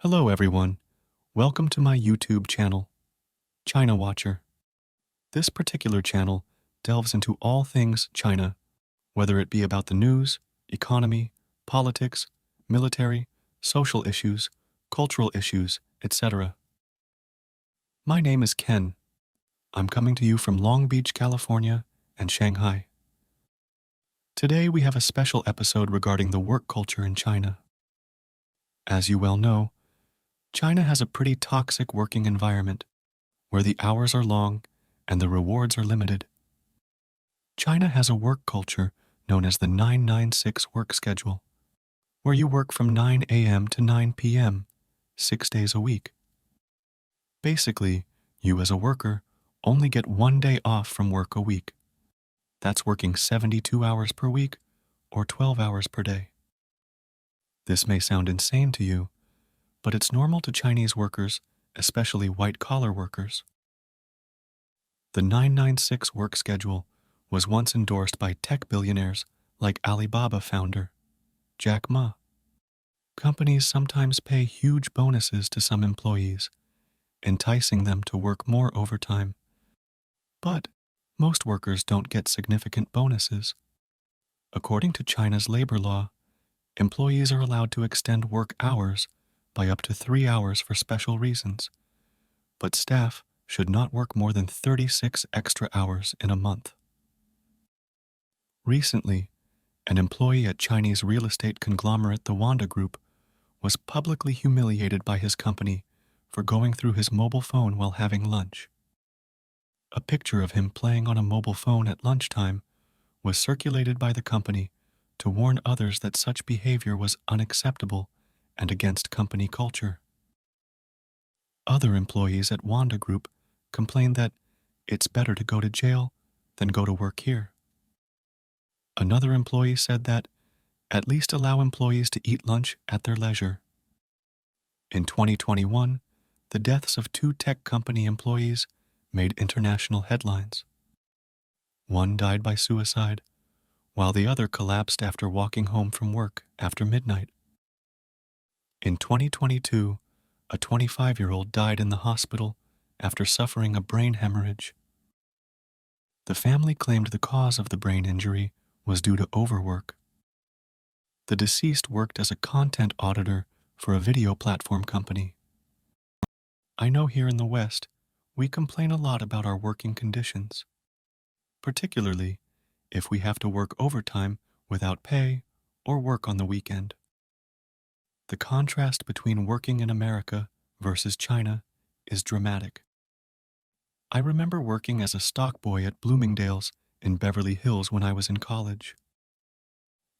Hello everyone, welcome to my YouTube channel, China Watcher. This particular channel delves into all things China, whether it be about the news, economy, politics, military, social issues, cultural issues, etc. My name is Ken. I'm coming to you from Long Beach, California and Shanghai. Today we have a special episode regarding the work culture in China. As you well know, China has a pretty toxic working environment where the hours are long and the rewards are limited. China has a work culture known as the 996 work schedule, where you work from 9 a.m. to 9 p.m., 6 days a week. Basically, you as a worker only get 1 day off from work a week. That's working 72 hours per week or 12 hours per day. This may sound insane to you, but it's normal to Chinese workers, especially white-collar workers. The 996 work schedule was once endorsed by tech billionaires like Alibaba founder Jack Ma. Companies sometimes pay huge bonuses to some employees, enticing them to work more overtime. But most workers don't get significant bonuses. According to China's labor law, employees are allowed to extend work hours by up to 3 hours for special reasons, but staff should not work more than 36 extra hours in a month. Recently, an employee at Chinese real estate conglomerate the Wanda Group was publicly humiliated by his company for going through his mobile phone while having lunch. A picture of him playing on a mobile phone at lunchtime was circulated by the company to warn others that such behavior was unacceptable and against company culture. Other employees at Wanda Group complained that it's better to go to jail than go to work here. Another employee said that at least allow employees to eat lunch at their leisure. In 2021, the deaths of 2 tech company employees made international headlines. One died by suicide, while the other collapsed after walking home from work after midnight. In 2022, a 25-year-old died in the hospital after suffering a brain hemorrhage. The family claimed the cause of the brain injury was due to overwork. The deceased worked as a content auditor for a video platform company. I know here in the West, we complain a lot about our working conditions, particularly if we have to work overtime without pay or work on the weekend. The contrast between working in America versus China is dramatic. I remember working as a stock boy at Bloomingdale's in Beverly Hills when I was in college.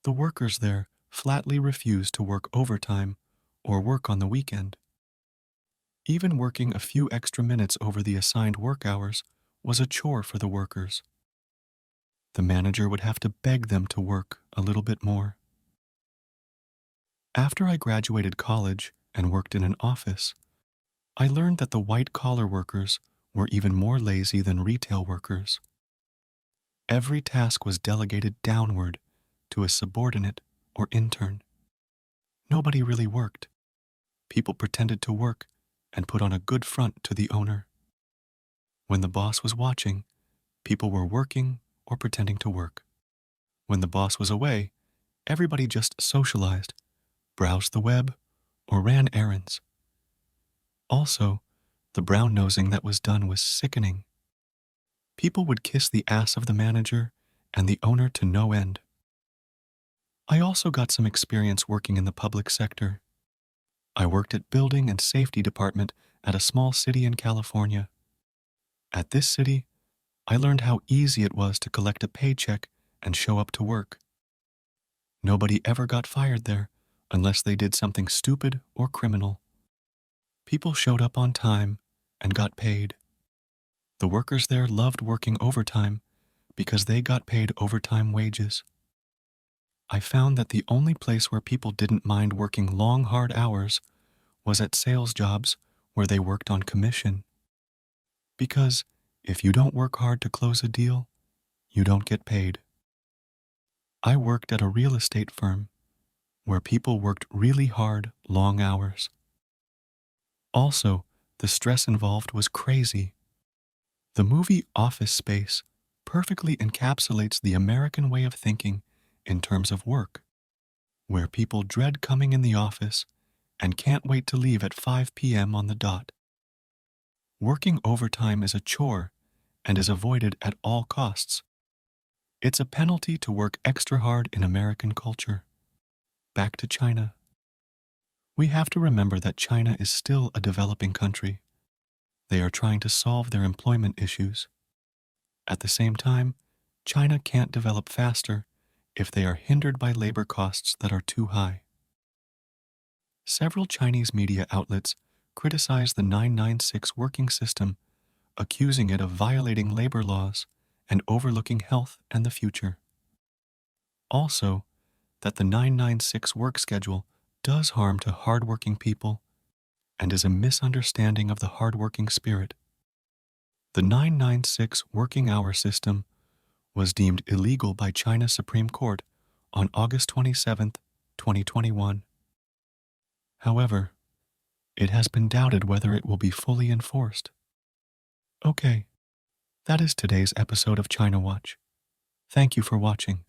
The workers there flatly refused to work overtime or work on the weekend. Even working a few extra minutes over the assigned work hours was a chore for the workers. The manager would have to beg them to work a little bit more. After I graduated college and worked in an office, I learned that the white-collar workers were even more lazy than retail workers. Every task was delegated downward to a subordinate or intern. Nobody really worked. People pretended to work and put on a good front to the owner. When the boss was watching, people were working or pretending to work. When the boss was away, everybody just socialized, browsed the web, or ran errands. Also, the brown-nosing that was done was sickening. People would kiss the ass of the manager and the owner to no end. I also got some experience working in the public sector. I worked at building and safety department at a small city in California. At this city, I learned how easy it was to collect a paycheck and show up to work. Nobody ever got fired there unless they did something stupid or criminal. People showed up on time and got paid. The workers there loved working overtime because they got paid overtime wages. I found that the only place where people didn't mind working long, hard hours was at sales jobs where they worked on commission. Because if you don't work hard to close a deal, you don't get paid. I worked at a real estate firm where people worked really hard, long hours. Also, the stress involved was crazy. The movie Office Space perfectly encapsulates the American way of thinking in terms of work, where people dread coming in the office and can't wait to leave at 5 p.m. on the dot. Working overtime is a chore and is avoided at all costs. It's a penalty to work extra hard in American culture. Back to China. We have to remember that China is still a developing country. They are trying to solve their employment issues. At the same time, China can't develop faster if they are hindered by labor costs that are too high. Several Chinese media outlets criticize the 996 working system, accusing it of violating labor laws and overlooking health and the future. Also, that the 996 work schedule does harm to hardworking people and is a misunderstanding of the hardworking spirit. The 996 working hour system was deemed illegal by China's Supreme Court on August 27, 2021. However, it has been doubted whether it will be fully enforced. Okay, that is today's episode of China Watch. Thank you for watching.